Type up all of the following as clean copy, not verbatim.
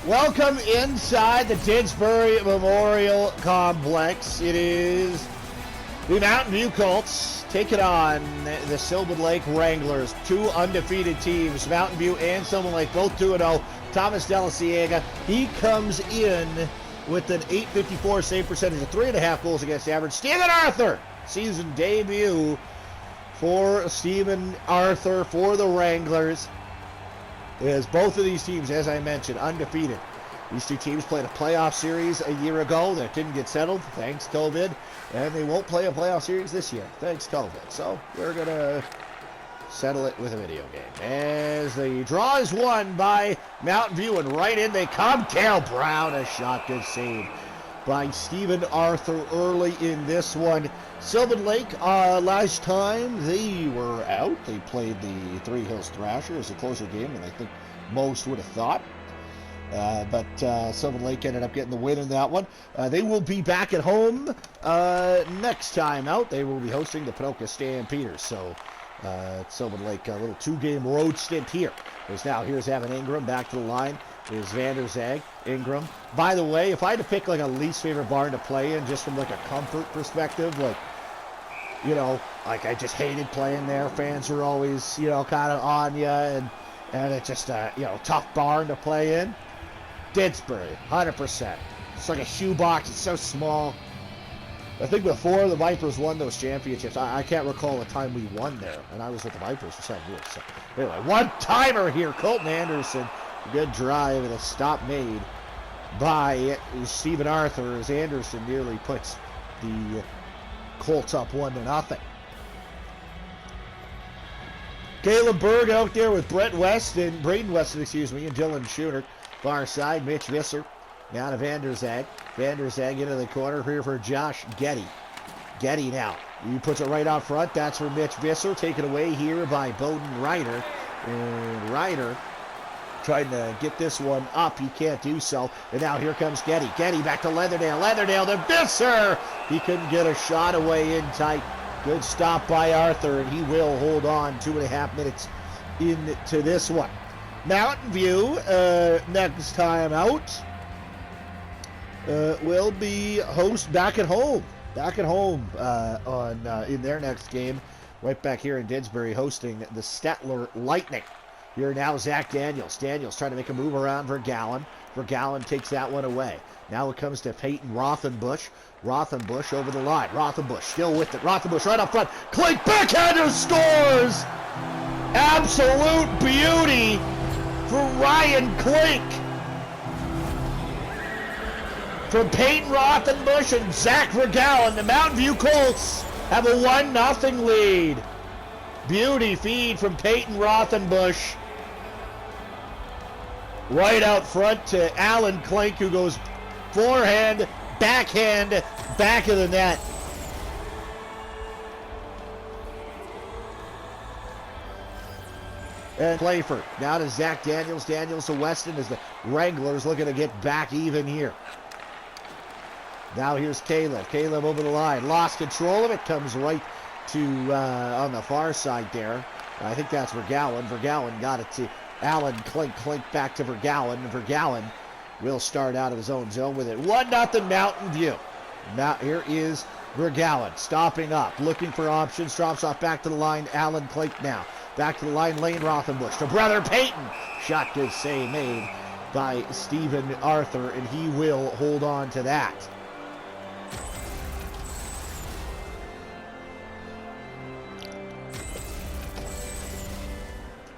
Welcome inside the Didsbury Memorial Complex. It is the Mountainview Colts taking on the Sylvan Lake Wranglers. Two undefeated teams, Mountainview and Sylvan Lake, both 2-0. Thomas Deliciega, he comes in with an .854 save percentage of 3.5 goals against average. Stephen Arthur, season debut for Stephen Arthur for the Wranglers. As both of these teams, as I mentioned, undefeated. These two teams played a playoff series a year ago that didn't get settled, thanks COVID, and they won't play a playoff series this year, thanks COVID. So we're going to settle it with a video game. As the draw is won by Mountainview, and right in they come. Dale Brown, a shot, good save by Stephen Arthur early in this one. Sylvan Lake, last time they were out, they played the Three Hills Thrashers, a closer game than I think most would have thought. But Sylvan Lake ended up getting the win in that one. They will be back at home next time out. They will be hosting the Panoka Stampeders. So Sylvan Lake, a little two-game road stint here. Here's Evan Ingram back to the line. Is Vander Zag, Ingram. By the way, if I had to pick like a least favorite barn to play in, just from like a comfort perspective, like, you know, like I just hated playing there. Fans are always, you know, kind of on you, and it's just a, you know, tough barn to play in. Didsbury, 100%. It's like a shoebox. It's so small. I think before the Vipers won those championships, I can't recall a time we won there, and I was with the Vipers for 7 years. So anyway, one-timer here, Colton Anderson. Good drive and a stop made by Stephen Arthur as Anderson nearly puts the Colts up 1-0. Caleb Berg out there with Braden Weston, and Dylan Schooner. Far side, Mitch Visser. Now to Vander Zag. Vander Zag into the corner here for Josh Getty. Getty now. He puts it right out front. That's for Mitch Visser. Taken away here by Bowden Ryder. And Ryder trying to get this one up. He can't do so. And now here comes Getty. Getty back to Leatherdale. Leatherdale to Visser. He couldn't get a shot away in tight. Good stop by Arthur, and he will hold on 2.5 minutes into this one. Mountain View, next time out, will be back at home. In their next game. Right back here in Didsbury, hosting the Stettler Lightning. Here now, Zach Daniels. Daniels trying to make a move around Vergalen. Vergalen takes that one away. Now it comes to Peyton Rothenbush. Rothenbush over the line. Rothenbush still with it. Rothenbush right up front. Klink backhander scores! Absolute beauty for Ryan Klink. From Peyton Rothenbush and Zach Vergalen, the Mountain View Colts have a 1-0 lead. Beauty feed from Peyton Rothenbush. Right out front to Alan Klink, who goes forehand, backhand, back of the net. And Playford now to Zach Daniels. Daniels to Weston as the Wranglers looking to get back even here. Now here's Caleb. Caleb over the line. Lost control of it. Comes right to on the far side there. I think that's Vergalen. Vergalen got it to Alan Klink. Klink back to Vergalen. Vergalen will start out of his own zone with it. 1-0 Mountain View. Now here is Vergalen stopping up, looking for options. Drops off back to the line. Alan Klink now. Back to the line, Lane Rothenbush to Brother Peyton. Shot good save made by Stephen Arthur, and he will hold on to that.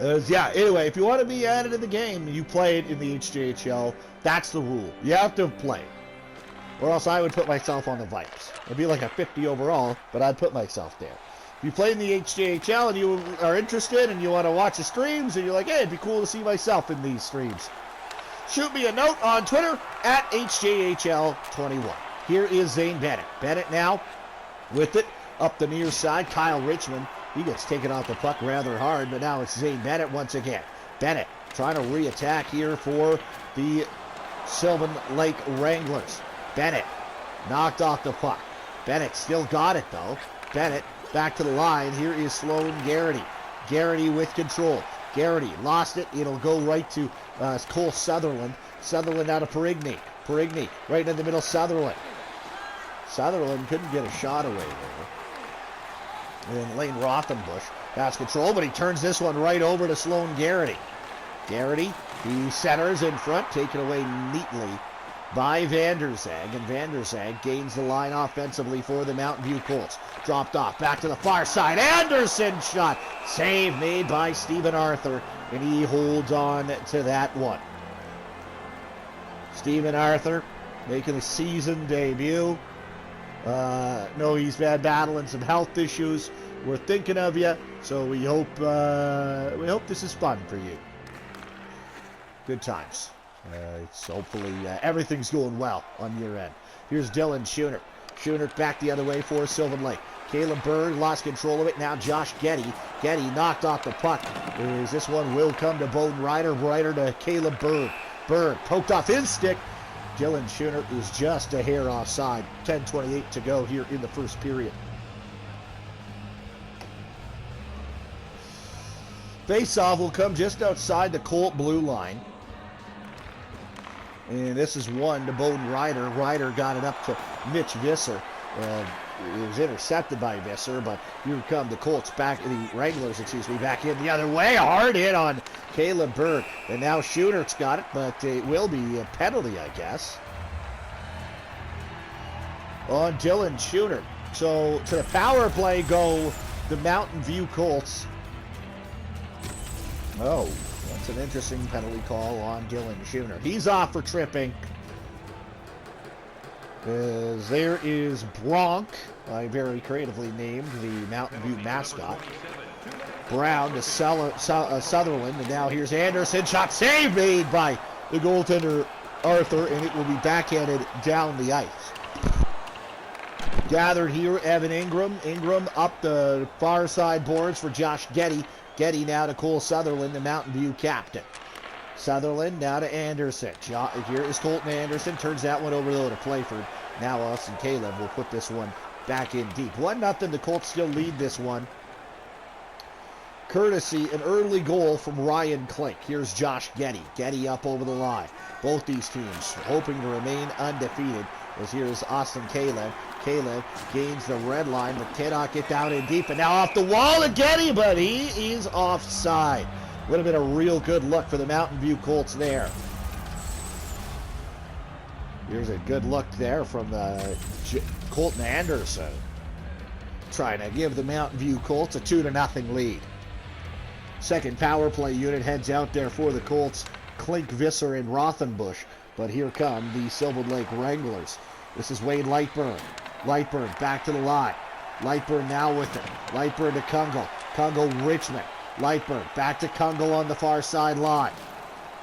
Anyway, if you want to be added to the game, you play it in the HJHL. That's the rule. You have to play. Or else I would put myself on the Vipers. It'd be like a 50 overall, but I'd put myself there. If you play in the HJHL and you are interested and you want to watch the streams and you're like, hey, it'd be cool to see myself in these streams, shoot me a note on Twitter at HJHL21. Here is Zane Bennett. Bennett now with it up the near side. Kyle Richmond. He gets taken off the puck rather hard, but now it's Zane Bennett once again. Bennett trying to re-attack here for the Sylvan Lake Wranglers. Bennett knocked off the puck. Bennett still got it, though. Bennett back to the line. Here is Sloan Garrity. Garrity with control. Garrity lost it. It'll go right to It's Cole Sutherland. Sutherland out of Perigny. Perigny right in the middle. Sutherland couldn't get a shot away there. And then Lane Rothenbush has control, but he turns this one right over to Sloan Garrity. Garrity, he centers in front, taken away neatly by Vanderzag, and Vanderzag gains the line offensively for the Mountain View Colts. Dropped off, back to the far side. Anderson shot. Save made by Stephen Arthur, and he holds on to that one. Stephen Arthur making a season debut. No, he's been battling some health issues. We're thinking of you, so we hope this is fun for you. Good times. It's hopefully everything's going well on your end. Here's Dylan Schoonert. Schoonert back the other way for Sylvan Lake. Caleb Berg lost control of it. Now Josh Getty. Getty knocked off the puck. This one will come to Bowden Ryder. Ryder to Caleb Berg. Berg poked off his stick. Dylan Schoonert is just a hair offside. 10:28 to go here in the first period. Face-off will come just outside the Colt blue line. And this is one to Bowden Ryder. Ryder got it up to Mitch Visser. It was intercepted by Visser, but here come the Colts back, the Wranglers, back in the other way. Hard hit on Caleb Berg. And now Schoonert's got it, but it will be a penalty, I guess, on Dylan Schoonert. So to the power play go the Mountain View Colts. Oh, that's an interesting penalty call on Dylan Schoonert. He's off for tripping. As there is Bronk, I very creatively named the Mountain View mascot. Brown to Sutherland, and now here's Anderson. Shot save made by the goaltender Arthur, and it will be backhanded down the ice. Gathered here, Evan Ingram. Ingram up the far side boards for Josh Getty. Getty now to Cole Sutherland, the Mountain View captain. Sutherland now to Anderson. Here is Colton Anderson. Turns that one over though to Playford. Now Austin Caleb will put this one back in deep. 1-0. The Colts still lead this one. Courtesy, an early goal from Ryan Klink. Here's Josh Getty. Getty up over the line. Both these teams hoping to remain undefeated. As here's Austin Caleb. Caleb gains the red line, but cannot get down in deep. And now off the wall to Getty, but he is offside. Would have been a real good look for the Mountain View Colts there. Here's a good look there from Colton Anderson. Trying to give the Mountain View Colts a 2-0 lead. Second power play unit heads out there for the Colts. Klink, Visser, and Rothenbush. But here come the Sylvan Lake Wranglers. This is Wade Lightburn. Lightburn back to the line. Lightburn now with it. Lightburn to Kungle. Kungle Richmond. Lightburn back to Kungle on the far side line.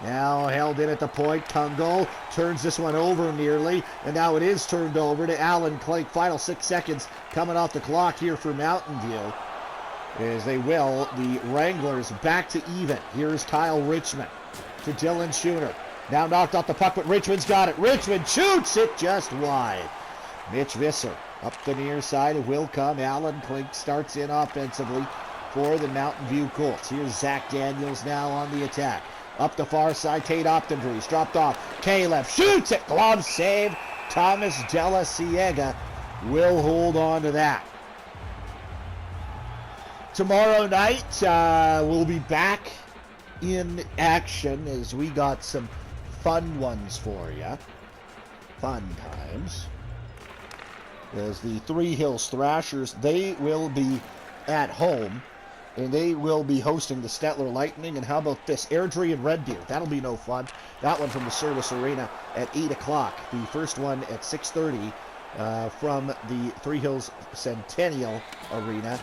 Now held in at the point. Kungle turns this one over nearly. And now it is turned over to Alan Klink. Final 6 seconds coming off the clock here for Mountain View. As they will, the Wranglers back to even. Here's Kyle Richmond to Dylan Schoonert. Now knocked off the puck, but Richmond's got it. Richmond shoots it just wide. Mitch Visser up the near side. It will come. Alan Klink starts in offensively for the Mountain View Colts. Here's Zach Daniels now on the attack. Up the far side, Tate Optendries dropped off. Caleb shoots it. Glove save. Thomas Della Ciega will hold on to that. Tomorrow night, we'll be back in action as we got some fun ones for you. Fun times. As the Three Hills Thrashers, they will be at home, and they will be hosting the Stettler Lightning. And how about this? Airdrie and Red Deer. That'll be no fun. That one from the Service Arena at 8 o'clock. The first one at 6:30 from the Three Hills Centennial Arena,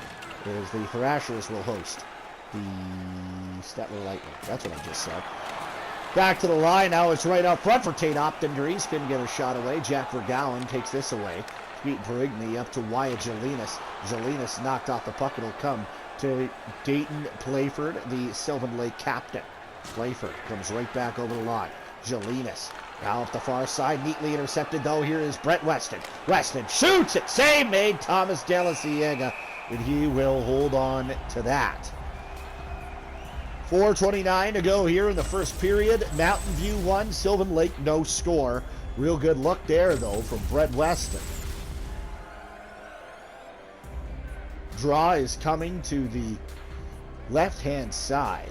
as the Thrashers will host the Stettler Lightning. That's what I just said. Back to the line. Now it's right up front for Tate Optendries. Couldn't get a shot away. Jack Vergowan takes this away. Pete Perigny up to Wyatt Jelinas. Jelinas knocked off the puck. It'll come to Dayton Playford, the Sylvan Lake captain. Playford comes right back over the line. Jelinas now up the far side. Neatly intercepted, though. Here is Brett Weston. Weston shoots it. Save made. Thomas Della Ciega, and he will hold on to that. 4:29 to go here in the first period. Mountain View 1, Sylvan Lake no score. Real good look there, though, from Brett Weston. Draw is coming to the left-hand side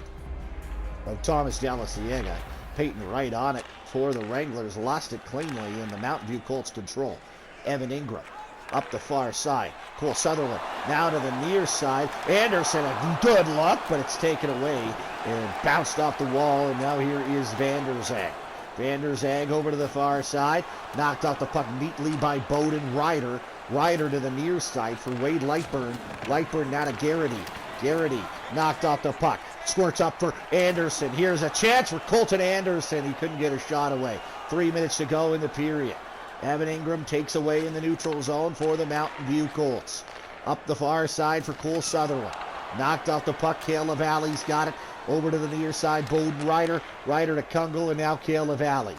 of Thomas Delasiega. Peyton right on it for the Wranglers. Lost it cleanly in the Mountain View Colts control. Evan Ingram up the far side. Cole Sutherland now to the near side. Anderson, a good look, but it's taken away and bounced off the wall. And now here is Vanderzag. Vanderzag over to the far side. Knocked off the puck neatly by Bowden Ryder. Ryder to the near side for Wade Lightburn. Lightburn now to Garrity. Garrity knocked off the puck. Squirts up for Anderson. Here's a chance for Colton Anderson. He couldn't get a shot away. 3 minutes to go in the period. Evan Ingram takes away in the neutral zone for the Mountain View Colts. Up the far side for Cole Sutherland. Knocked off the puck. Cale LaValle's got it. Over to the near side. Bowden Ryder. Ryder to Kungle, and now Cale LaValle.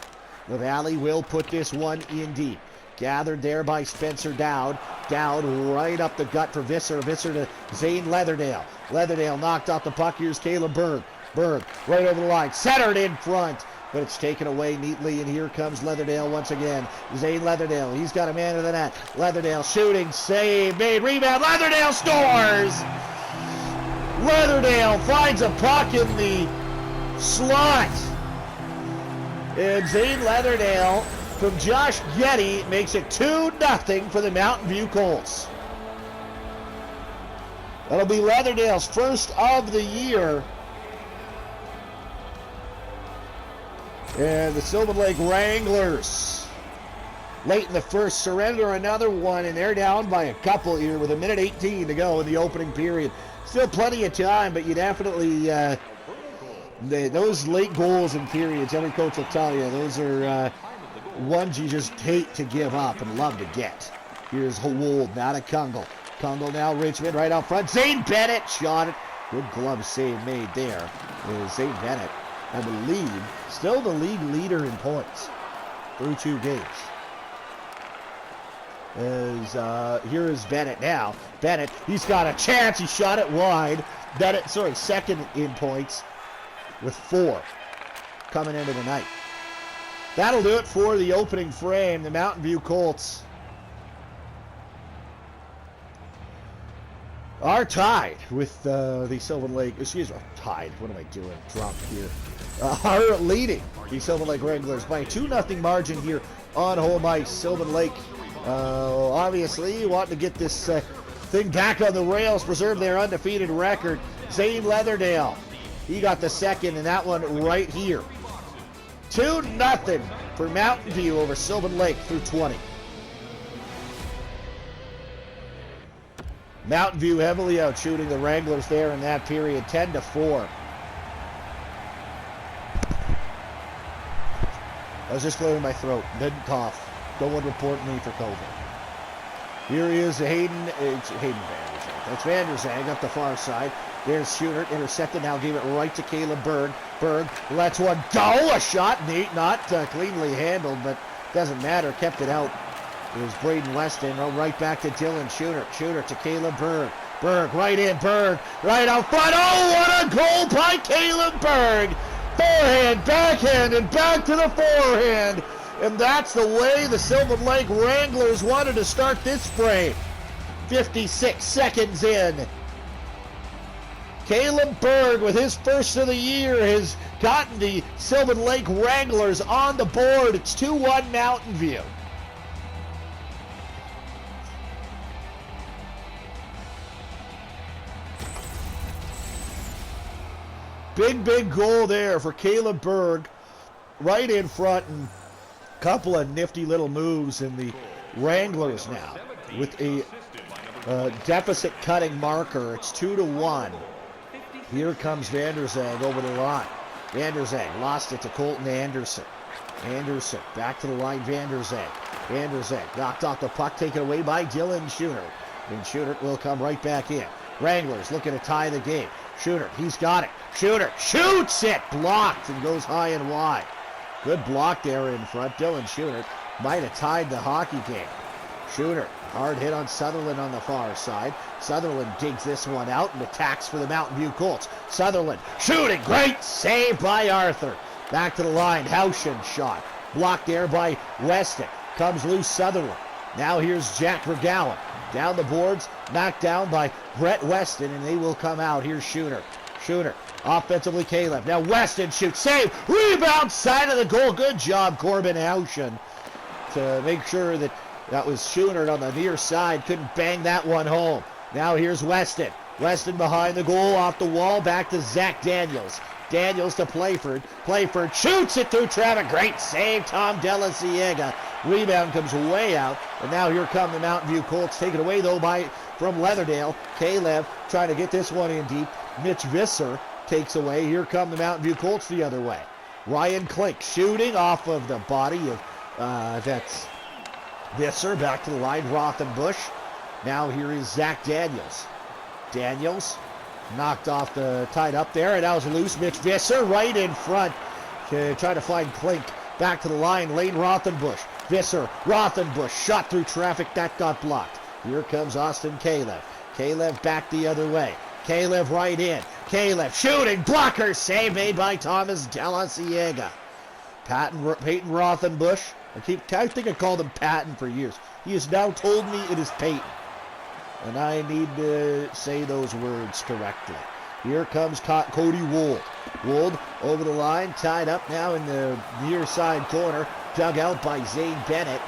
LaValle will put this one in deep. Gathered there by Spencer Dowd. Dowd right up the gut for Visser. Visser to Zane Leatherdale. Leatherdale knocked off the puck. Here's Caleb Berg. Berg right over the line. Centered in front. But it's taken away neatly, and here comes Leatherdale once again. Zane Leatherdale. He's got a man of the net. Leatherdale shooting. Save. Made. Rebound. Leatherdale scores! Leatherdale finds a puck in the slot. And Zane Leatherdale from Josh Getty makes it 2-0 for the Mountain View Colts. That'll be Leatherdale's first of the year. And the Sylvan Lake Wranglers, late in the first, surrender another one, and they're down by a couple here with 1:18 to go in the opening period. Still plenty of time, but you definitely, those late goals and periods, every coach will tell you, those are ones you just hate to give up and love to get. Here's Hawold, now to Kungle. Kungle now, Richmond right out front. Zane Bennett shot it. Good glove save made there. Zane Bennett, I believe, still the league leader in points through 2 games. Here is Bennett now. Bennett, he's got a chance. He shot it wide. Bennett, second in points with 4 coming into the night. That'll do it for the opening frame. The Mountain View Colts are tied with the Sylvan Lake, tied, what am I doing, drunk here, are leading the Sylvan Lake Wranglers by a 2-0 margin here on home ice. Sylvan Lake, obviously, wanting to get this thing back on the rails, preserve their undefeated record. Zane Leatherdale, he got the second, and that one right here. 2-0 for Mountain View over Sylvan Lake through 20. Mountain View heavily out shooting the Wranglers there in that period, 10-4. I was just clearing my throat, didn't cough. No one report me for COVID. Here is Hayden Vanderzag. That's Vanderzag up the far side. There's Schunert, intercepted now, gave it right to Caleb Berg. Berg lets one go, a shot, not cleanly handled, but doesn't matter, kept it out. Here's Braden Weston, right back to Dylan Schunert. Schunert to Caleb Berg. Berg right in, Berg right out front. Oh, what a goal by Caleb Berg! Forehand, backhand, and back to the forehand. And that's the way the Sylvan Lake Wranglers wanted to start this frame. 56 seconds in. Caleb Berg, with his first of the year, has gotten the Sylvan Lake Wranglers on the board. It's 2-1 Mountain View. Big goal there for Caleb Berg, right in front, and a couple of nifty little moves in the Wranglers now with a deficit cutting marker. It's 2-1. Here comes Vanderzag over the line. Vanderzag lost it to Colton Anderson. Anderson back to the line. Vanderzag. Vanderzag knocked off the puck, taken away by Dylan Schunert. And Schunert will come right back in. Wranglers looking to tie the game. Schunert, he's got it. Schunert shoots it, blocked, and goes high and wide. Good block there in front. Dylan Schunert might have tied the hockey game. Shooter, hard hit on Sutherland on the far side. Sutherland digs this one out and attacks for the Mountain View Colts. Sutherland shooting, great save by Arthur. Back to the line, Houchen shot. Blocked there by Weston. Comes loose Sutherland. Now here's Jack Regawa. Down the boards, knocked down by Brett Weston, and they will come out. Here's Schooner. Schooner, offensively Caleb. Now Weston shoots, save, rebound, side of the goal. Good job, Corbin Houchen, to make sure that was Schooner on the near side. Couldn't bang that one home. Now here's Weston. Weston behind the goal, off the wall, back to Zach Daniels. Daniels to Playford. Playford shoots it through traffic. Great save, Tom Delasiega. Rebound comes way out. And now here come the Mountain View Colts. Taken away, though, from Leatherdale. Caleb trying to get this one in deep. Mitch Visser takes away. Here come the Mountain View Colts the other way. Ryan Klink shooting off of the body of, that's Visser. Back to the line, Rothenbush. Now here is Zach Daniels. Daniels knocked off the, tied up there, and that was loose. Mitch Visser right in front to try to find Klink. Back to the line, Lane Rothenbush. Visser, Rothenbush, shot through traffic, that got blocked. Here comes Austin Caleb. Caleb back the other way. Caleb right in. Caleb shooting, blocker, save made by Thomas Delasiega. Peyton Rothenbush. I think I called him Patton for years. He has now told me it is Peyton, and I need to say those words correctly. Here comes Cody Wold. Wold over the line, tied up now in the near side corner, dug out by Zane Bennett.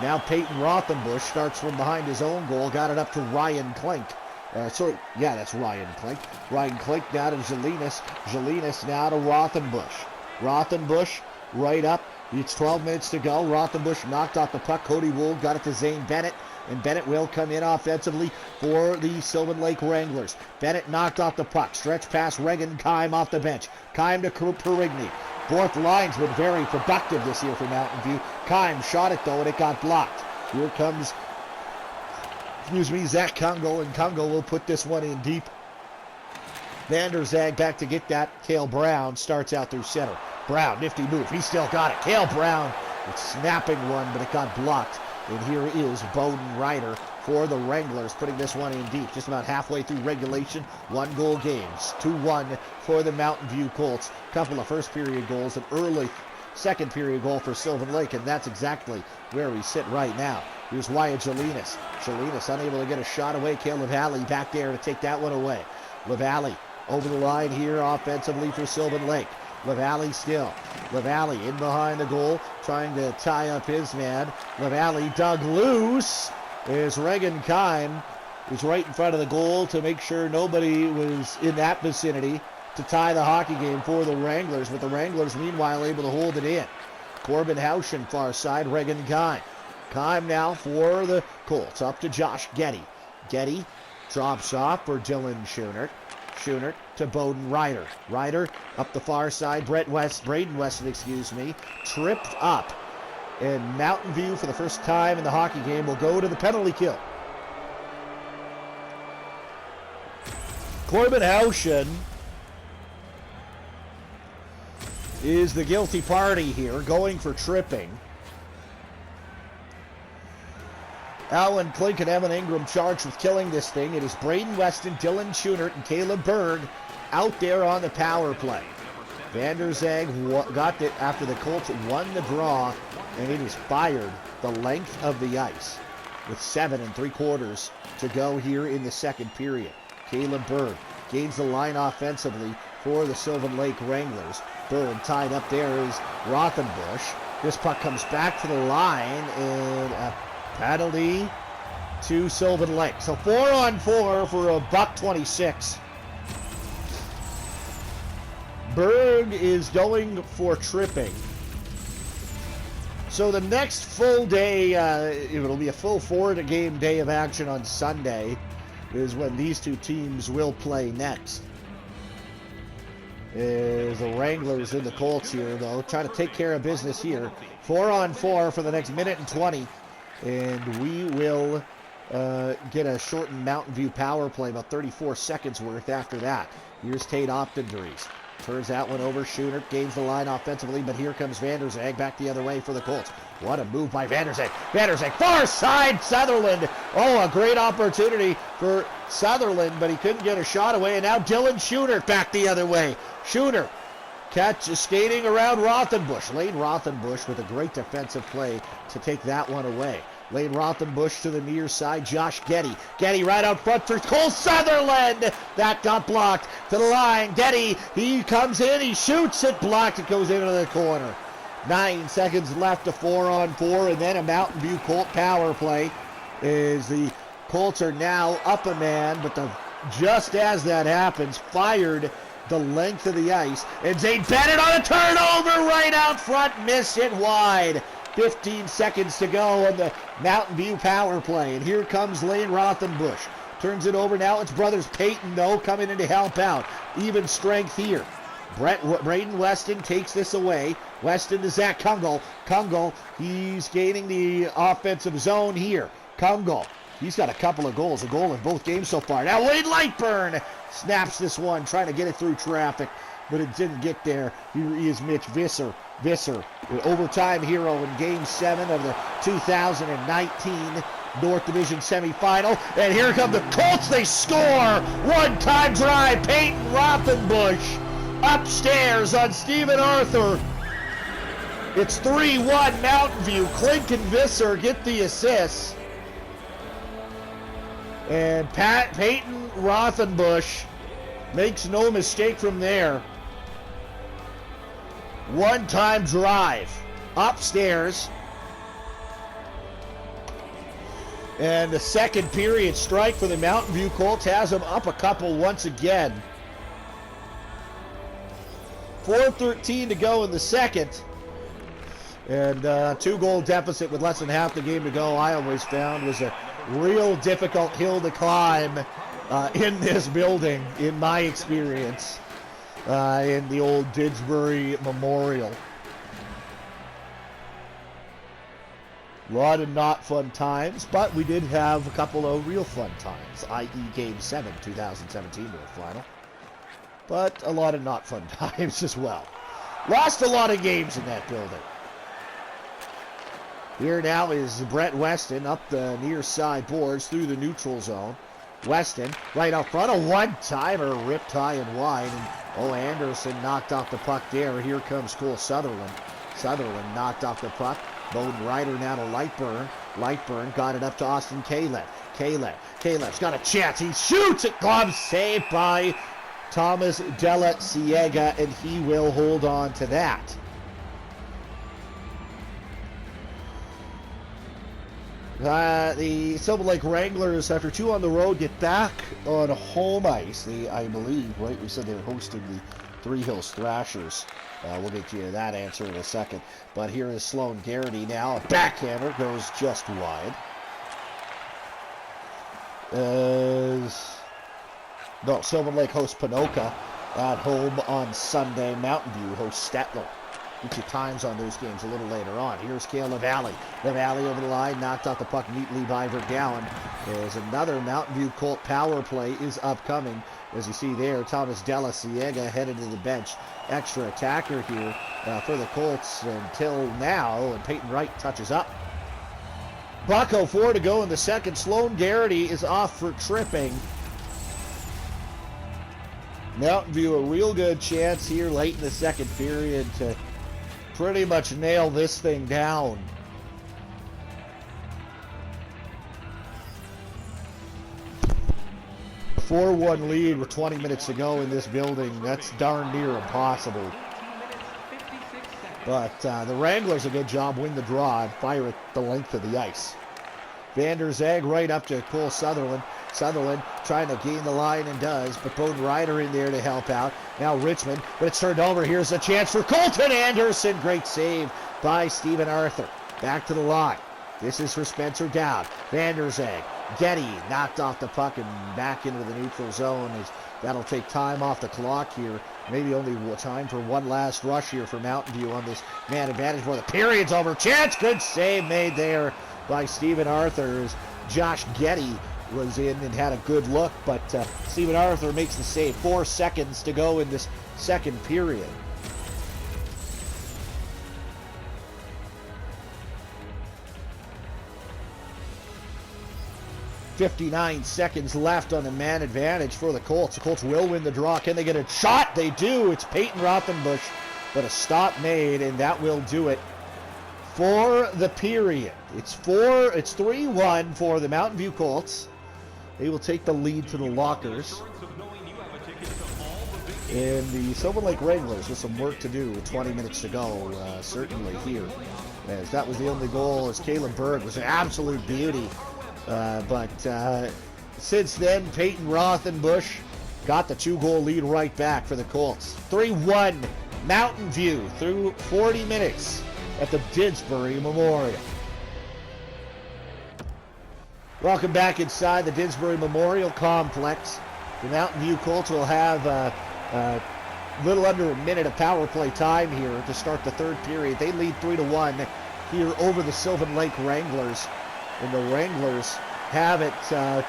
Now Peyton Rothenbush starts from behind his own goal, got it up to Ryan Klink. That's Ryan Klink. Ryan Klink now to Jelinas. Jelinas now to Rothenbush. Rothenbush right up. It's 12 minutes to go. Rothenbush knocked off the puck. Cody Wold got it to Zane Bennett. And Bennett will come in offensively for the Sylvan Lake Wranglers. Bennett knocked off the puck. Stretch past Regan Kime off the bench. Kime to Perigny. Fourth line's been very productive this year for Mountain View. Kime shot it though, and it got blocked. Here comes, Zach Kungle, and Kungle will put this one in deep. Vanderzag back to get that. Cale Brown starts out through center. Brown, nifty move. He still got it. Cale Brown, it's snapping one, but it got blocked. And here is Bowden Ryder for the Wranglers, putting this one in deep. Just about halfway through regulation. 1-goal games. 2-1 for the Mountain View Colts. Couple of first-period goals, an early second-period goal for Sylvan Lake, and that's exactly where we sit right now. Here's Wyatt Jelinas. Jelinas unable to get a shot away. Caleb Halley back there to take that one away. LaValle over the line here offensively for Sylvan Lake. LaValle still. LaValle in behind the goal, trying to tie up his man. LaValle dug loose. Is Regan Kime, who's right in front of the goal to make sure nobody was in that vicinity to tie the hockey game for the Wranglers. But the Wranglers, meanwhile, able to hold it in. Corbin Houchen far side, Regan Kime. Kime now for the Colts. Up to Josh Getty. Getty drops off for Dylan Schoonert. Schoonert to Bowden Ryder. Ryder up the far side. Braden Weston, tripped up. And Mountain View, for the first time in the hockey game, will go to the penalty kill. Corbin Houchen is the guilty party here, going for tripping. Alan Klink and Evan Ingram charged with killing this thing. It is Braden Weston, Dylan Schoonert, and Caleb Berg out there on the power play. Vanderzag got it after the Colts won the draw, and it is fired the length of the ice with 7 3/4 to go here in the second period. Caleb Berg gains the line offensively for the Sylvan Lake Wranglers. Berg tied up there is Rothenbush. This puck comes back to the line, and a penalty to Sylvan Lake. So 4-on-4 for a $1.26. Berg is going for tripping. So the next full day, it'll be a full 4-game day of action on Sunday, is when these two teams will play next. The Wranglers and the Colts here, though, trying to take care of business here. 4-on-4 for the next minute and 20. And we will get a shortened Mountain View power play, about 34 seconds worth after that. Here's Tate Optendries. Turns that one over. Schoonert gains the line offensively, but here comes Van der Zag back the other way for the Colts. What a move by Van der Zag. Van der Zag, far side, Sutherland. Oh, a great opportunity for Sutherland, but he couldn't get a shot away. And now Dylan Schoonert back the other way. Schoonert skating around Rothenbush. Lane Rothenbush with a great defensive play to take that one away. Lane Rothenbush to the near side. Josh Getty. Getty right out front for Cole Sutherland. That got blocked to the line. Getty, he comes in, he shoots it, blocked. It goes into the corner. 9 seconds left to 4-on-4, and then a Mountain View Colt power play as the Colts are now up a man, but just as that happens, fired the length of the ice, and Zane Bennett on a turnover right out front, missed it wide. 15 seconds to go on the Mountain View power play, and here comes Lane Rothenbush. Turns it over now. It's brothers Payton, though, coming in to help out. Even strength here. Braden Weston takes this away. Weston to Zach Kungel. Kungel, he's gaining the offensive zone here. Kungel, he's got a couple of goals. A goal in both games so far. Now Wade Lightburn snaps this one, trying to get it through traffic, but it didn't get there. Here is Mitch Visser. Visser, the overtime hero in Game 7 of the 2019 North Division semifinal. And here come the Colts. They score. One-time drive. Peyton Rothenbush upstairs on Stephen Arthur. It's 3-1 Mountain View. Klink and Visser get the assists. And Peyton Rothenbush makes no mistake from there. One-time drive upstairs. And the second period strike for the Mountain View Colts has them up a couple once again. 4:13 to go in the second. And a 2-goal deficit with less than half the game to go, I always found was a real difficult hill to climb in this building, in my experience. In the old Didsbury Memorial. A lot of not fun times, but we did have a couple of real fun times, i.e. Game 7, 2017 North Final. But a lot of not fun times as well. Lost a lot of games in that building. Here now is Brett Weston up the near side boards through the neutral zone. Weston right out front, a one-timer ripped high and wide, and Anderson knocked off the puck there. Here comes Cole Sutherland. Sutherland knocked off the puck. Bowden Ryder now to Lightburn. Lightburn got it up to Austin Caleb. Caleb's got a chance. He shoots it. Glove saved by Thomas Della Ciega, and he will hold on to that. The Sylvan Lake Wranglers, after 2 on the road, get back on home ice. I believe, right? We said they were hosting the Three Hills Thrashers. We'll get you that answer in a second. But here is Sloan Garrity now. A backhander goes just wide. Sylvan Lake hosts Ponoka at home on Sunday. Mountain View hosts Stettler. Get you times on those games a little later on. Here's Cale LaValle. LaValle over the line, knocked off the puck neatly by Vergowan. There's another Mountain View Colt power play is upcoming. As you see there, Thomas Della Ciega headed to the bench. Extra attacker here for the Colts until now, and Peyton Wright touches up. Bucko 4 to go in the second. Sloan Garrity is off for tripping. Mountain View a real good chance here late in the second period to pretty much nail this thing down. A 4-1 lead with 20 minutes to go in this building. That's darn near impossible. But the Wranglers a good job, win the draw and fire it the length of the ice. Van der Zag right up to Cole Sutherland. Sutherland trying to gain the line and does, but Bowden Ryder in there to help out. Now Richmond, but it's turned over. Here's a chance for Colton Anderson. Great save by Stephen Arthur. Back to the line. This is for Spencer Dowd. Van der Zag. Getty knocked off the puck and back into the neutral zone. That'll take time off the clock here. Maybe only time for one last rush here for Mountain View on this man advantage before the period's over. Chance, good save made there by Stephen Arthur as Josh Getty was in and had a good look, but Stephen Arthur makes the save. 4 seconds to go in this second period. 59 seconds left on the man advantage for the Colts. The Colts will win the draw. Can they get a shot? They do. It's Peyton Rothenbush, but a stop made, and that will do it for the period. It's 3-1 for the Mountain View Colts. They will take the lead to the lockers. And the Sylvan Lake Wranglers with some work to do with 20 minutes to go, certainly here. As that was the only goal, as Caleb Berg was an absolute beauty. But since then, Peyton Rothenbush got the 2-goal lead right back for the Colts. 3-1 Mountain View through 40 minutes at the Didsbury Memorial. Welcome back inside the Didsbury Memorial Complex. The Mountain View Colts will have a little under a minute of power play time here to start the third period. They lead 3-1 here over the Sylvan Lake Wranglers. And the Wranglers have it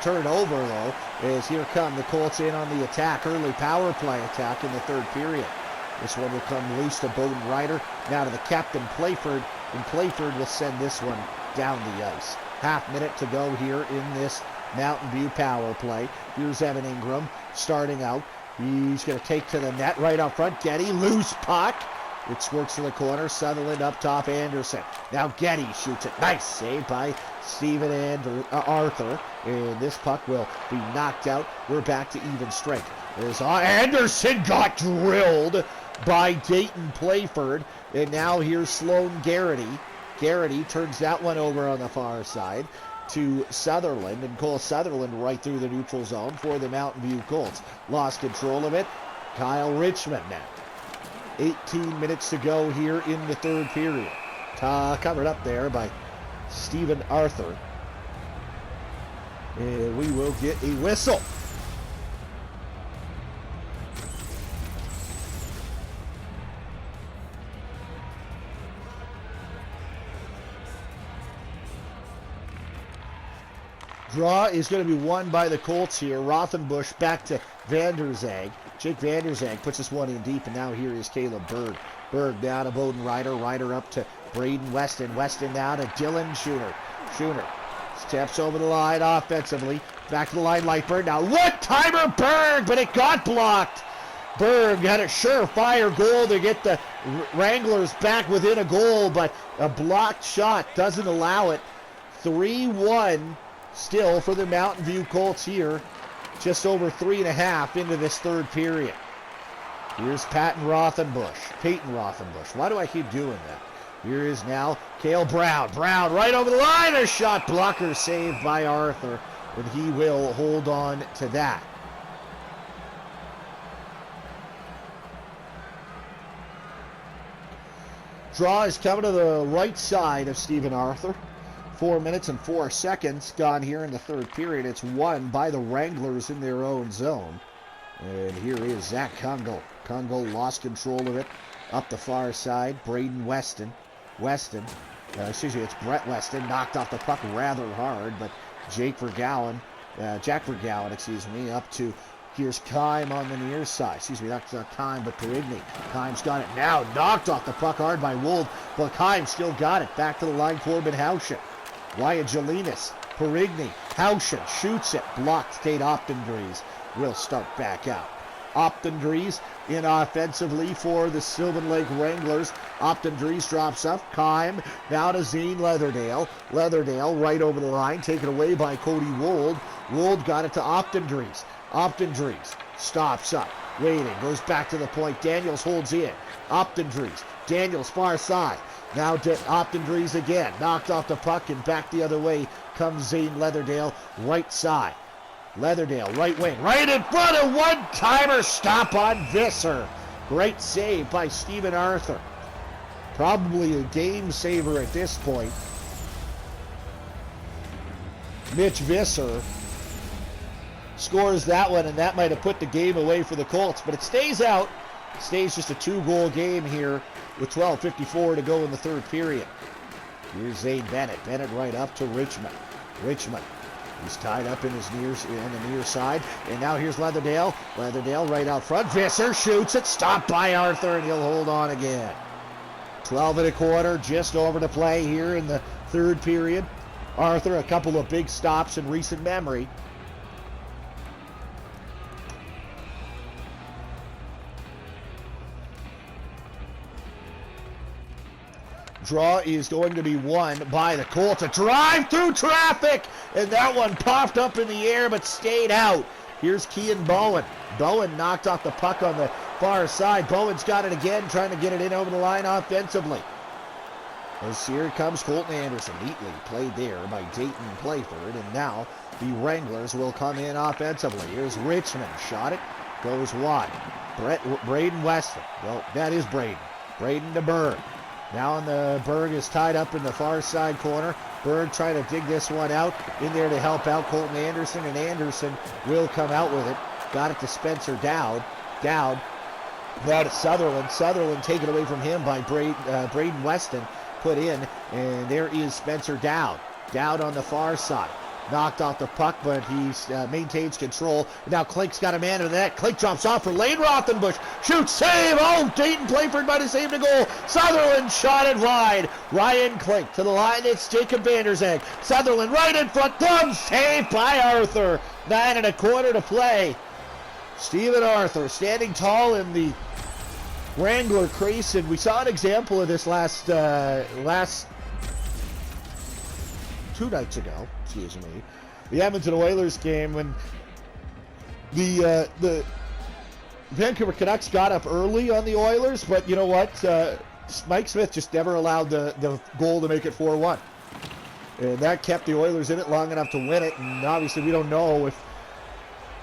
turned over, though, as here come the Colts in on the attack. Early power play attack in the third period. This one will come loose to Bowden Ryder. Now to the captain, Playford. And Playford will send this one down the ice. Half minute to go here in this Mountain View power play. Here's Evan Ingram starting out. He's going to take to the net right up front. Getty, loose puck. It squirts to the corner. Sutherland up top, Anderson. Now Getty shoots it. Nice save by Stephen Arthur. And this puck will be knocked out. We're back to even strength. There's Anderson got drilled by Dayton Playford. And now here's Sloan Garrity. Garrity turns that one over on the far side to Sutherland. And Cole Sutherland right through the neutral zone for the Mountain View Colts. Lost control of it. Kyle Richmond now. 18 minutes to go here in the third period. Covered up there by Stephen Arthur. And we will get a whistle. Draw is going to be won by the Colts here. Rothenbush back to Vanderzag. Jake Vanderzag puts this one in deep, and now here is Caleb Berg. Berg down to Bowden Ryder. Ryder up to Braden Weston. Weston now to Dylan Schooner. Schooner steps over the line offensively. Back to the line, Lightburn. Now one-timer Berg, but it got blocked. Berg had a surefire goal to get the Wranglers back within a goal, but a blocked shot doesn't allow it. 3-1 still for the Mountain View Colts here. Just over 3.5 into this third period. Here's Peyton Rothenbush. Why do I keep doing that? Here is now Cale Brown. Brown right over the line. A shot blocker saved by Arthur. And he will hold on to that. Draw is coming to the right side of Stephen Arthur. 4 minutes and 4 seconds gone here in the third period. It's won by the Wranglers in their own zone. And here is Zach Kungle. Kungle lost control of it up the far side. Braden Weston. It's Brett Weston. Knocked off the puck rather hard, but Jack Vergowan, up to, here's Kime on the near side. That's not Kime, but Perigny. Kime's got it now. Knocked off the puck hard by Wold, but Kime still got it. Back to the line, Corbin Houchen. Wyatt Jelinas, Perigny, Houchen shoots it, blocked. Tate Optendries will start back out. Optendries in offensively for the Sylvan Lake Wranglers. Optendries drops up, Kime, now to Zane Leatherdale. Leatherdale right over the line, taken away by Cody Wold. Wold got it to Optendries. Optendries stops up, waiting, goes back to the point. Daniels holds in. Optendries, Daniels far side. Now to Optendries again. Knocked off the puck and back the other way comes Zane Leatherdale, right side. Leatherdale, right wing, right in front of one-timer stop on Visser. Great save by Stephen Arthur. Probably a game saver at this point. Mitch Visser scores that one, and that might have put the game away for the Colts, but it stays out. It stays just a 2-goal game here with 12:54 to go in the third period. Here's Zane Bennett. Bennett right up to Richmond. Richmond He's tied up in his on the near side. And now here's Leatherdale. Leatherdale right out front. Visser shoots it. Stopped by Arthur, and he'll hold on again. 12 1/4, just over to play here in the third period. Arthur, a couple of big stops in recent memory. Draw is going to be won by the Colts. A drive through traffic, and that one popped up in the air but stayed out. Here's Kean Bowen. Bowen knocked off the puck on the far side. Bowen's got it again, trying to get it in over the line offensively. As here comes Colton Anderson, neatly played there by Dayton Playford, and now the Wranglers will come in offensively. Here's Richmond, shot it, goes wide. Braden Weston, well, that is Braden. Braden to Berg. Now on the Berg is tied up in the far side corner. Berg trying to dig this one out in there to help out Colton Anderson, and Anderson will come out with it. Got it to Spencer Dowd. Dowd now to Sutherland. Sutherland taken away from him by Braden Weston. Put in, and there is Spencer Dowd. Dowd on the far side. Knocked off the puck, but he maintains control. Now Klink's got a man in the net. Klink drops off for Lane Rothenbush. Shoots, save! Oh, Dayton Playford might have saved a goal. Sutherland shot it wide. Ryan Klink to the line. It's Jacob Vanderzeg. Sutherland right in front. Glove save by Arthur. 9 1/4 to play. Stephen Arthur standing tall in the Wrangler crease, and we saw an example of this last 2 nights ago. Excuse me, the Edmonton Oilers game when the Vancouver Canucks got up early on the Oilers, but you know what? Mike Smith just never allowed the goal to make it 4-1, and that kept the Oilers in it long enough to win it. And obviously, we don't know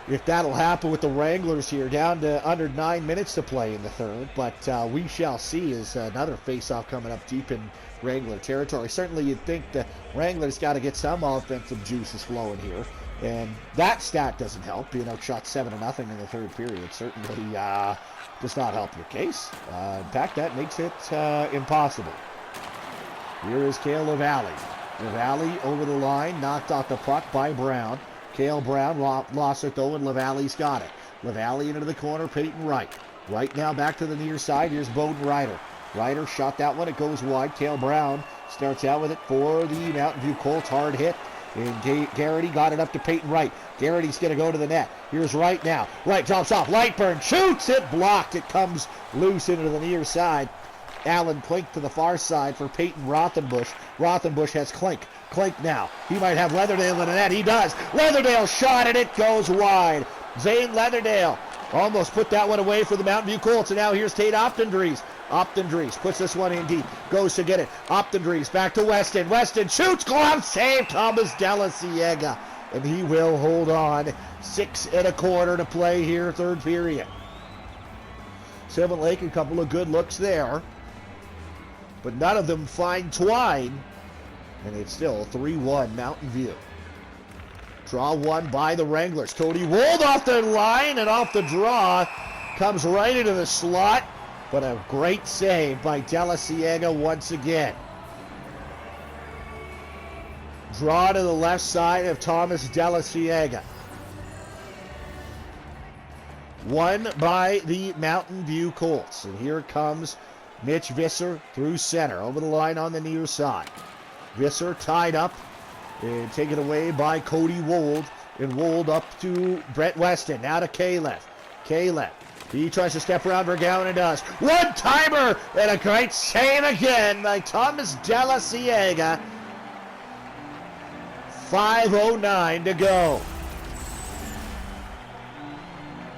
if that'll happen with the Wranglers here, down to under 9 minutes to play in the third, but we shall see. As another face-off coming up deep in Wrangler territory. Certainly you'd think the Wranglers got to get some offensive juices flowing here, and that stat doesn't help. Being outshot 7-0 in the third period certainly does not help your case. In fact, that makes it impossible. Here is Cale LaValle. LaValle over the line, knocked off the puck by Brown. Cale Brown lost it though, and LaValle's got it. LaValle into the corner, Peyton Wright. Right now back to the near side. Here's Bowden Ryder. Ryder shot that one. It goes wide. Cale Brown starts out with it for the Mountain View Colts. Hard hit. And Garrity got it up to Peyton Wright. Garrity's going to go to the net. Here's Wright now. Wright drops off. Lightburn shoots it. Blocked. It comes loose into the near side. Allen Klink to the far side for Peyton Rothenbush. Rothenbush has Klink. Klink now. He might have Leatherdale in the net. He does. Leatherdale shot it. It goes wide. Zane Leatherdale almost put that one away for the Mountain View Colts. And now here's Tate Optendries. Optendries puts this one in deep. Goes to get it. Optendries back to Weston. Weston shoots. Glove save. Thomas Della Ciega. And he will hold on. 6 1/4 to play here, third period. Sylvan Lake, a couple of good looks there, but none of them find Twine. And it's still 3-1 Mountain View. Draw one by the Wranglers. Cody rolled off the line and off the draw. Comes right into the slot. But a great save by Della Ciega once again. Draw to the left side of Thomas Della Ciega. Won by the Mountain View Colts. And here comes Mitch Visser through center. Over the line on the near side. Visser tied up and taken away by Cody Wold. And Wold up to Brett Weston. Now to Caleb. Caleb. He tries to step around Bergown and does. One-timer and a great save again by Thomas Della Ciega. 5:09 to go.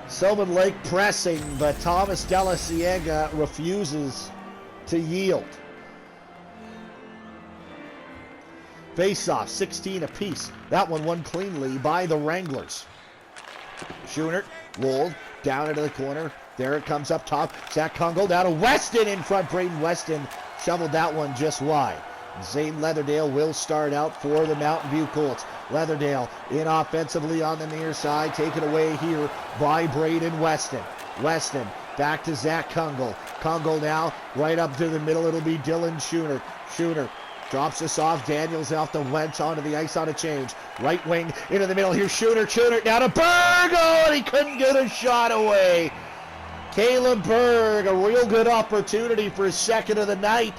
Sylvan Lake pressing, but Thomas Della Ciega refuses to yield. Face-off, 16 apiece. That one won cleanly by the Wranglers. Schoonert rolled down into the corner. There it comes up top. Zach Kungle down to Weston in front. Braden Weston shoveled that one just wide. Zane Leatherdale will start out for the Mountain View Colts. Leatherdale in offensively on the near side. Taken away here by Braden Weston. Weston back to Zach Kungle. Kungle now right up to the middle. It'll be Dylan Schoonert. Schoonert Drops this off. Daniels off the bench onto the ice on a change. Right wing into the middle. Here's Shooter. Shooter down to Berg. Oh, and he couldn't get a shot away. Caleb Berg, a real good opportunity for his second of the night,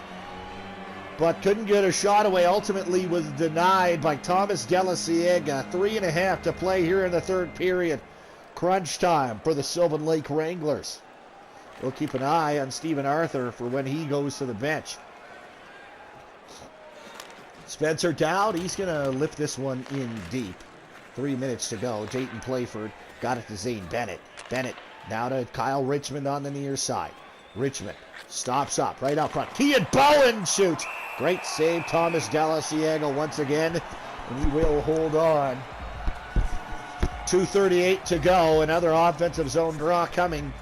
but couldn't get a shot away. Ultimately was denied by Thomas Delasiega. 3.5 to play here in the third period. Crunch time for the Sylvan Lake Wranglers. We'll keep an eye on Stephen Arthur for when he goes to the bench. Spencer Dowd, he's going to lift this one in deep. 3 minutes to go. Dayton Playford got it to Zane Bennett. Bennett now to Kyle Richmond on the near side. Richmond stops up right out front. Kean Bowen shoots. Great save, Thomas Delasiega once again. And he will hold on. 2:38 to go. Another offensive zone draw coming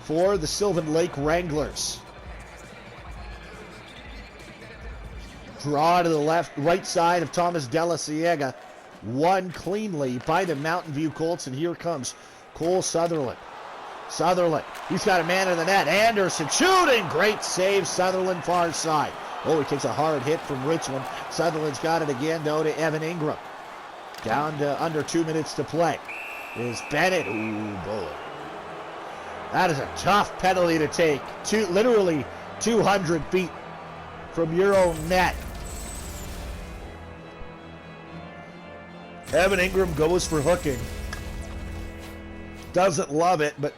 for the Sylvan Lake Wranglers. Draw to the right side of Thomas Delasiega. Won cleanly by the Mountainview Colts, and here comes Cole Sutherland. Sutherland, he's got a man in the net. Anderson shooting, great save, Sutherland far side. Oh, he takes a hard hit from Richmond. Sutherland's got it again, though, to Evan Ingram. Down to under 2 minutes to play. Is Bennett. Ooh, boy. That is a tough penalty to take. Literally 200 feet from your own net. Evan Ingram goes for hooking. Doesn't love it, but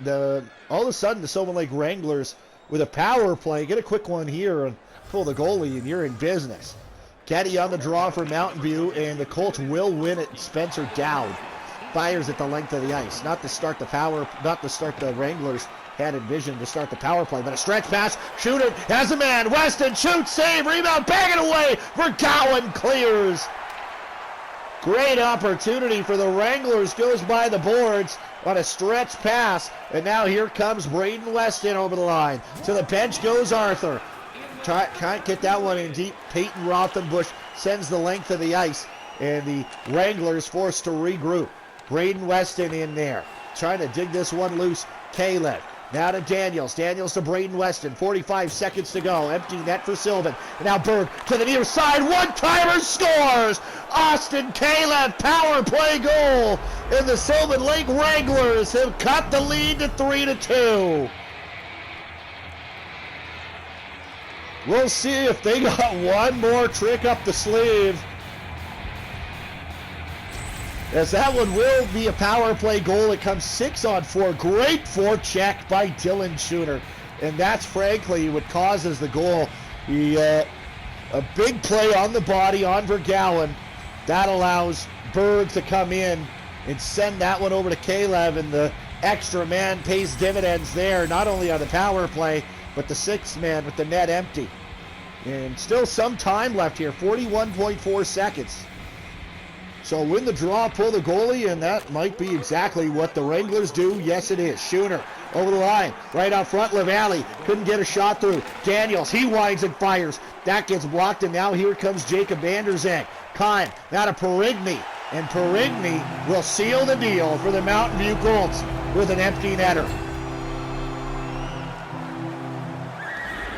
all of a sudden the Sylvan Lake Wranglers with a power play get a quick one here and pull the goalie, and you're in business. Caddy on the draw for Mountain View, and the Colts will win it. Spencer Dowd fires at the length of the ice. Not to start the Wranglers had envisioned to start the power play, but a stretch pass. Shooter has a man. Weston shoots, save, rebound, bang it away. Vergowan clears. Great opportunity for the Wranglers. Goes by the boards on a stretch pass. And now here comes Braden Weston over the line. To the bench goes Arthur. Can't get that one in deep. Peyton Rothenbush sends the length of the ice. And the Wranglers forced to regroup. Braden Weston in there. Trying to dig this one loose. Caleb. Now to Daniels. Daniels to Braden Weston. 45 seconds to go. Empty net for Sylvan. And now Berg to the near side. One-timer scores! Austin Caleb, power play goal. And the Sylvan Lake Wranglers have cut the lead to 3-2. We'll see if they got one more trick up the sleeve, as that one will be a power play goal. It comes 6-on-4. Great forecheck by Dylan Shooter. And that's frankly what causes the goal. A big play on the body on Vergowan. That allows Berg to come in and send that one over to Caleb. And the extra man pays dividends there, not only on the power play, but the sixth man with the net empty. And still some time left here, 41.4 seconds. So win the draw, pull the goalie, and that might be exactly what the Wranglers do. Yes, it is. Shooter over the line, right out front. LaValle couldn't get a shot through. Daniels, he winds and fires. That gets blocked, and now here comes Jacob Vanderzang. Kime, now to Perigny, and Perigny will seal the deal for the Mountain View Colts with an empty netter.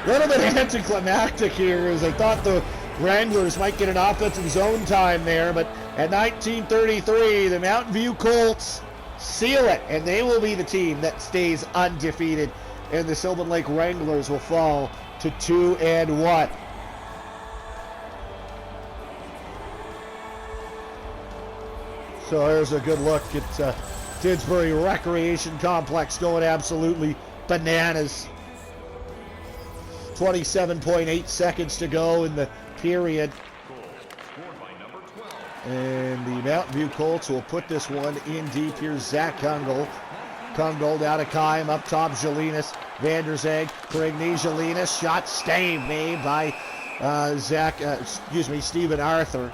A little bit anticlimactic here, as I thought the Wranglers might get an offensive zone time there, but at 19:33, the Mountain View Colts seal it, and they will be the team that stays undefeated, and the Sylvan Lake Wranglers will fall to 2-1. So there's a good look at Didsbury Recreation Complex going absolutely bananas. 27.8 seconds to go in the period. And the Mountain View Colts will put this one in deep. Here's Zach Kungel. Kungel down to Kime, up top Jelinas, Vanderzang, Perigny, Jelinas, shot stave made by Stephen Arthur.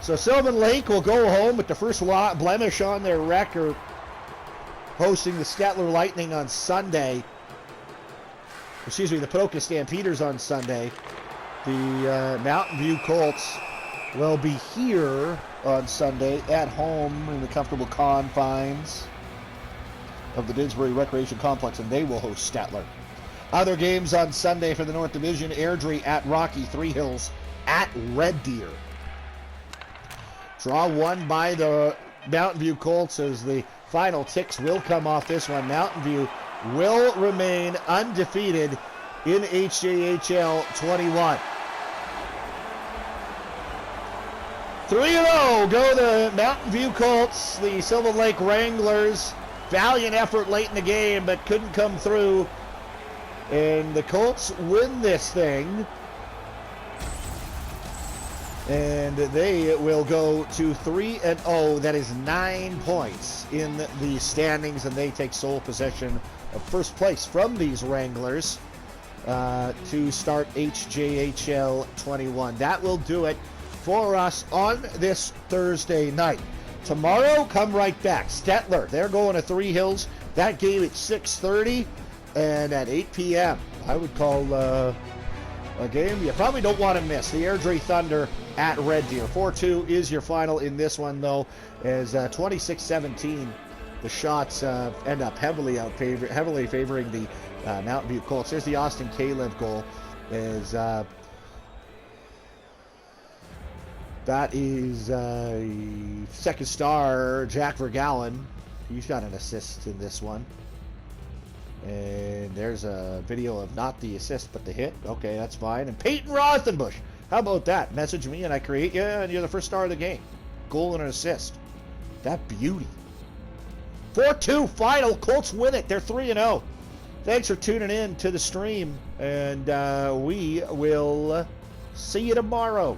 So Sylvan Lake will go home with the first blemish on their record, hosting the Stettler Lightning on Sunday. The Patoka Stampeders on Sunday. The Mountain View Colts will be here on Sunday at home in the comfortable confines of the Didsbury Recreation Complex, and they will host Stettler. Other games on Sunday for the North Division: Airdrie at Rocky, Three Hills at Red Deer. Draw won by the Mountainview Colts, as the final ticks will come off this one. Mountainview will remain undefeated in HJHL 21. 3-0 go the Mountainview Colts. The Sylvan Lake Wranglers, valiant effort late in the game, but couldn't come through. And the Colts win this thing. And they will go to 3-0. That is 9 points in the standings, and they take sole possession of first place from these Wranglers to start HJHL 21. That will do it for us on this Thursday night. Tomorrow, come right back. Stettler, they're going to Three Hills. That game at 6:30, and at 8 p.m. I would call a game you probably don't want to miss. The Airdrie Thunder at Red Deer. 4-2 is your final in this one, though, as 26-17. The shots end up heavily favoring the Mountain View Colts. There's the Austin Caleb goal. That is second star Jack Vergalen. He's got an assist in this one. And there's a video of not the assist but the hit. Okay, that's fine. And Peyton Rothenbush. How about that? Message me and I create you, and you're the first star of the game. Goal and an assist. That beauty. 4-2 final. Colts win it. They're 3-0. Thanks for tuning in to the stream, and we will see you tomorrow.